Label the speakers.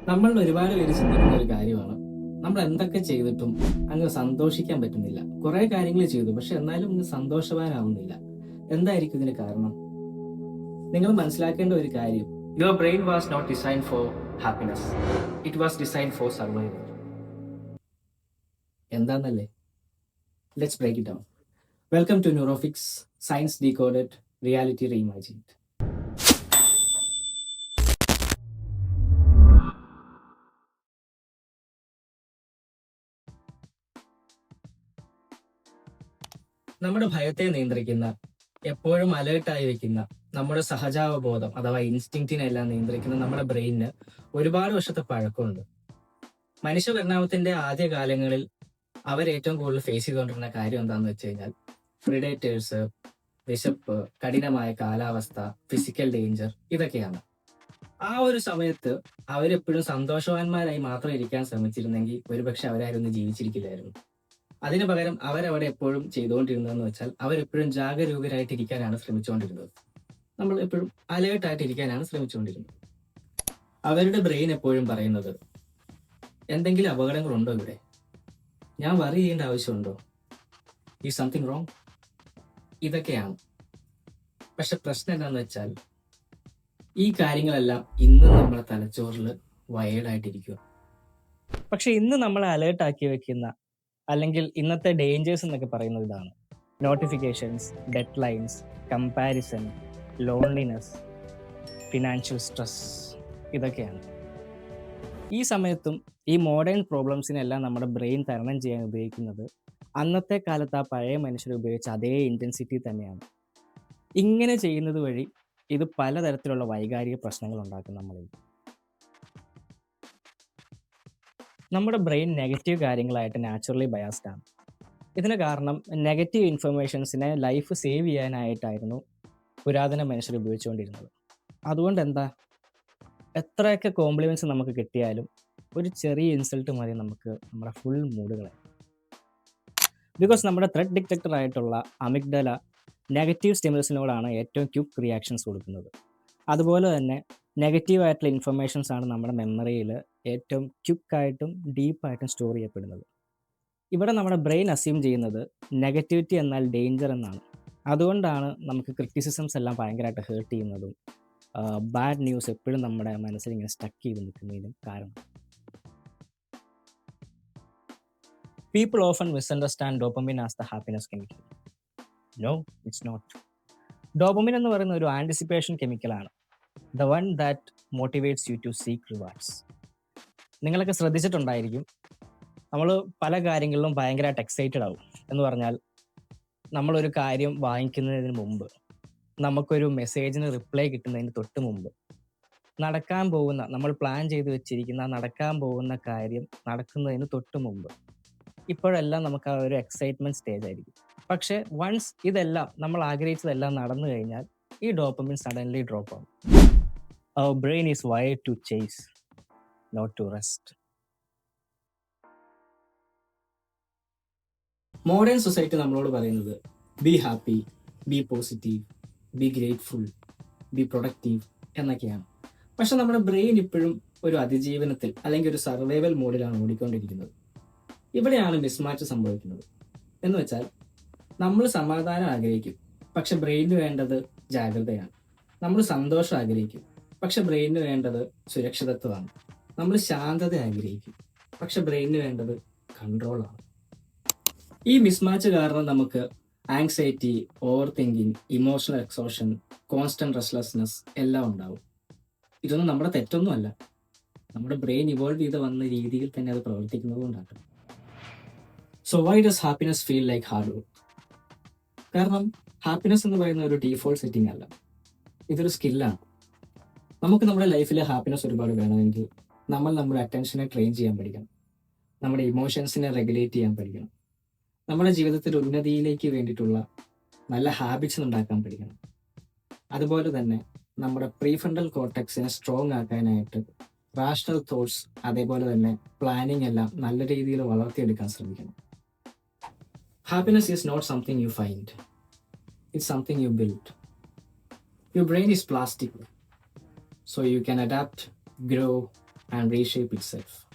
Speaker 1: നമ്മൾ ഒരുപാട് പേര് ചിന്തിക്കുന്ന ഒരു കാര്യമാണ്, നമ്മൾ എന്തൊക്കെ ചെയ്തിട്ടും അങ്ങ് സന്തോഷിക്കാൻ പറ്റുന്നില്ല. കുറെ കാര്യങ്ങൾ ചെയ്തു, പക്ഷെ എന്നാലും അങ്ങ് സന്തോഷവാനാവുന്നില്ല. എന്തായിരിക്കും ഇതിന് കാരണം? നിങ്ങൾ മനസ്സിലാക്കേണ്ട ഒരു കാര്യം, your brain was not design for happiness, it was design for survival. എന്താന്നല്ലേ? Let's break it down. Welcome to Neurofix, science decoded, reality reimagined. നമ്മുടെ ഭയത്തെ നിയന്ത്രിക്കുന്ന, എപ്പോഴും അലേർട്ടായി വെക്കുന്ന നമ്മുടെ സഹജാവബോധം അഥവാ ഇൻസ്റ്റിങ്റ്റിനെല്ലാം നിയന്ത്രിക്കുന്ന നമ്മുടെ ബ്രെയിനിന് ഒരുപാട് വർഷത്തെ പഴക്കമുണ്ട്. മനുഷ്യ പരിണാമത്തിന്റെ ആദ്യ കാലങ്ങളിൽ അവരേറ്റവും കൂടുതൽ ഫേസ് ചെയ്തുകൊണ്ടിരുന്ന കാര്യം എന്താണെന്ന് വെച്ച് കഴിഞ്ഞാൽ പ്രിഡേറ്റേഴ്സ്, വിശപ്പ്, കഠിനമായ കാലാവസ്ഥ, ഫിസിക്കൽ ഡേഞ്ചർ, ഇതൊക്കെയാണ്. ആ ഒരു സമയത്ത് അവരെപ്പോഴും സന്തോഷവാന്മാരായി മാത്രം ഇരിക്കാൻ ശ്രമിച്ചിരുന്നെങ്കിൽ ഒരുപക്ഷെ അവരായിരുന്നു ജീവിച്ചിരിക്കില്ലായിരുന്നു. അതിനു പകരം അവരവിടെ എപ്പോഴും ചെയ്തുകൊണ്ടിരുന്നതെന്ന് വെച്ചാൽ അവരെപ്പോഴും ജാഗരൂകരായിട്ടിരിക്കാനാണ് ശ്രമിച്ചുകൊണ്ടിരുന്നത്. നമ്മൾ എപ്പോഴും അലേർട്ടായിട്ടിരിക്കാനാണ് ശ്രമിച്ചുകൊണ്ടിരുന്നത്. അവരുടെ ബ്രെയിൻ എപ്പോഴും പറയുന്നത്, എന്തെങ്കിലും അപകടങ്ങളുണ്ടോ ഇവിടെ? ഞാൻ വറി ചെയ്യേണ്ട ആവശ്യമുണ്ടോ? ഈ സംതിങ് റോങ്? ഇതൊക്കെയാണ്. പക്ഷെ പ്രശ്നം എന്താണെന്ന് വെച്ചാൽ ഈ കാര്യങ്ങളെല്ലാം ഇന്ന് നമ്മുടെ തലച്ചോറിൽ വയേർഡായിട്ടിരിക്കുക. പക്ഷെ ഇന്ന് നമ്മളെ അലേർട്ടാക്കി വെക്കുന്ന, അല്ലെങ്കിൽ ഇന്നത്തെ ഡേഞ്ചേഴ്സ് എന്നൊക്കെ പറയുന്നത് ഇതാണ്: notifications, dead lines, comparison, loneliness, financial stress, ഇതൊക്കെയാണ്. ഈ സമയത്തും ഈ മോഡേൺ പ്രോബ്ലംസിനെല്ലാം നമ്മുടെ ബ്രെയിൻ തരണം ചെയ്യാൻ ഉപയോഗിക്കുന്നത് അന്നത്തെ കാലത്ത് ആ പഴയ മനുഷ്യർ ഉപയോഗിച്ച അതേ ഇൻറ്റൻസിറ്റി തന്നെയാണ്. ഇങ്ങനെ ചെയ്യുന്നത് വഴി ഇത് പലതരത്തിലുള്ള വൈകാരിക പ്രശ്നങ്ങൾ ഉണ്ടാക്കും നമ്മളിൽ. നമ്മുടെ ബ്രെയിൻ നെഗറ്റീവ് കാര്യങ്ങളായിട്ട് നാച്ചുറലി ബയാസ്ഡ് ആണ്. ഇതിന് കാരണം നെഗറ്റീവ് ഇൻഫർമേഷൻസിനെ ലൈഫ് സേവ് ചെയ്യാനായിട്ടായിരുന്നു പുരാതന മനുഷ്യർ ഉപയോഗിച്ചുകൊണ്ടിരുന്നത്. അതുകൊണ്ട് എന്താ, എത്രയൊക്കെ കോംപ്ലിമെൻറ്റ്സ് നമുക്ക് കിട്ടിയാലും ഒരു ചെറിയ ഇൻസൾട്ട് മതി നമുക്ക് നമ്മുടെ ഫുൾ മൂഡുകളെ. ബിക്കോസ് നമ്മുടെ ത്രെഡ് ഡിറ്റക്ടർ ആയിട്ടുള്ള അമിഗ്ഡല നെഗറ്റീവ് സ്റ്റിമുലസിനോടാണ് ഏറ്റവും ക്വിക്ക് റിയാക്ഷൻസ് കൊടുക്കുന്നത്. അതുപോലെ തന്നെ നെഗറ്റീവായിട്ടുള്ള ഇൻഫർമേഷൻസ് ആണ് നമ്മുടെ മെമ്മറിയിൽ ഏറ്റവും ക്വിക്കായിട്ടും ഡീപ്പായിട്ടും സ്റ്റോർ ചെയ്യപ്പെടുന്നത്. ഇവിടെ നമ്മുടെ ബ്രെയിൻ അസ്യൂം ചെയ്യുന്നത് നെഗറ്റിവിറ്റി എന്നാൽ ഡേഞ്ചർ എന്നാണ്. അതുകൊണ്ടാണ് നമുക്ക് ക്രിറ്റിസിസംസ് എല്ലാം ഭയങ്കരമായിട്ട് ഹേർട്ട് ചെയ്യുന്നതും ബാഡ് ന്യൂസ് എപ്പോഴും നമ്മുടെ മനസ്സിൽ ഇങ്ങനെ സ്റ്റക്ക് ചെയ്ത് നിൽക്കുന്നതിനും കാരണം. People often misunderstand dopamine as the happiness chemical. No, it's not. Dopamine എന്ന് പറയുന്ന ഒരു ആൻറ്റിസിപ്പേഷൻ കെമിക്കലാണ്. The one that motivates you to seek rewards. നിങ്ങളൊക്കെ ശ്രദ്ധിച്ചിട്ടുണ്ടായിരിക്കും, നമ്മൾ പല കാര്യങ്ങളിലും ഭയങ്കരമായിട്ട് എക്സൈറ്റഡ് ആവും. എന്ന് പറഞ്ഞാൽ നമ്മളൊരു കാര്യം വാങ്ങിക്കുന്നതിന് മുമ്പ്, നമുക്കൊരു മെസ്സേജിന് റിപ്ലൈ കിട്ടുന്നതിന് തൊട്ട് മുമ്പ്, നടക്കാൻ പോകുന്ന, നമ്മൾ പ്ലാൻ ചെയ്ത് വെച്ചിരിക്കുന്ന നടക്കാൻ പോകുന്ന കാര്യം നടക്കുന്നതിന് തൊട്ട് മുമ്പ്, ഇപ്പോഴെല്ലാം നമുക്ക് ആ ഒരു എക്സൈറ്റ്മെൻറ്റ് സ്റ്റേജ് ആയിരിക്കും. പക്ഷേ വൺസ് ഇതെല്ലാം നമ്മൾ ആഗ്രഹിച്ചതെല്ലാം നടന്നു കഴിഞ്ഞാൽ ഈ ഡോപ്പമിൻ സഡൻലി ഡ്രോപ്പ് ആവും. Our brain is wired to chase, not to rest. Modern society നമ്മളോട് പറയുന്നത് be happy, be positive, be grateful, be productive എന്നൊക്കെയാണ്. പക്ഷെ നമ്മുടെ ബ്രെയിൻ ഇപ്പോഴും ഒരു അതിജീവനത്തിൽ അല്ലെങ്കിൽ ഒരു സർവൈവൽ മോഡിലാണ് ഓടിക്കൊണ്ടിരിക്കുന്നത്. ഇവിടെയാണ് മിസ്മാച്ച് സംഭവിക്കുന്നത്. എന്ന് വെച്ചാൽ നമ്മൾ സമാധാനം ആഗ്രഹിക്കും, പക്ഷെ ബ്രെയിനിന് വേണ്ടത് ജാഗ്രതയാണ്. നമ്മൾ സന്തോഷം ആഗ്രഹിക്കും, പക്ഷെ ബ്രെയിനിന് വേണ്ടത് സുരക്ഷിതത്വമാണ്. നമ്മൾ ശാന്തത ആഗ്രഹിക്കും, പക്ഷെ ബ്രെയിനിന് വേണ്ടത് കൺട്രോളാണ്. ഈ മിസ്മാച്ച് കാരണം നമുക്ക് anxiety, over thinking, emotional exhaustion, constant restlessness എല്ലാം ഉണ്ടാവും. ഇതൊന്നും നമ്മുടെ തെറ്റൊന്നുമല്ല, നമ്മുടെ ബ്രെയിൻ ഇവോൾവ് ചെയ്ത് വന്ന രീതിയിൽ തന്നെ അത് പ്രവർത്തിക്കുന്നത് കൊണ്ടാണ്. So why does happiness feel like hard work? കാരണം ഹാപ്പിനെസ് എന്ന് പറയുന്ന ഒരു ഡീഫോൾട്ട് സെറ്റിംഗ് അല്ല, ഇതൊരു സ്കില്ലാണ്. നമുക്ക് നമ്മുടെ ലൈഫിൽ ഹാപ്പിനെസ് ഒരുപാട് വേണമെങ്കിൽ നമ്മൾ നമ്മുടെ അറ്റൻഷനെ ട്രെയിൻ ചെയ്യാൻ പഠിക്കണം, നമ്മുടെ ഇമോഷൻസിനെ റെഗുലേറ്റ് ചെയ്യാൻ പഠിക്കണം, നമ്മുടെ ജീവിതത്തിൽ ഉന്നതിയിലേക്ക് വേണ്ടിയിട്ടുള്ള നല്ല ഹാബിറ്റ്സ് ഉണ്ടാക്കാൻ പഠിക്കണം. അതുപോലെ തന്നെ നമ്മുടെ പ്രീഫ്രണ്ടൽ കോർട്ടെക്സിനെ സ്ട്രോങ് ആക്കാനായിട്ട് റാഷണൽ തോട്ട്സ്, അതേപോലെ തന്നെ പ്ലാനിങ് എല്ലാം നല്ല രീതിയിൽ വളർത്തിയെടുക്കാൻ ശ്രമിക്കണം. Happiness is not something you find. It's something you build. Your brain is plastic, so you can adapt, grow, and reshape itself.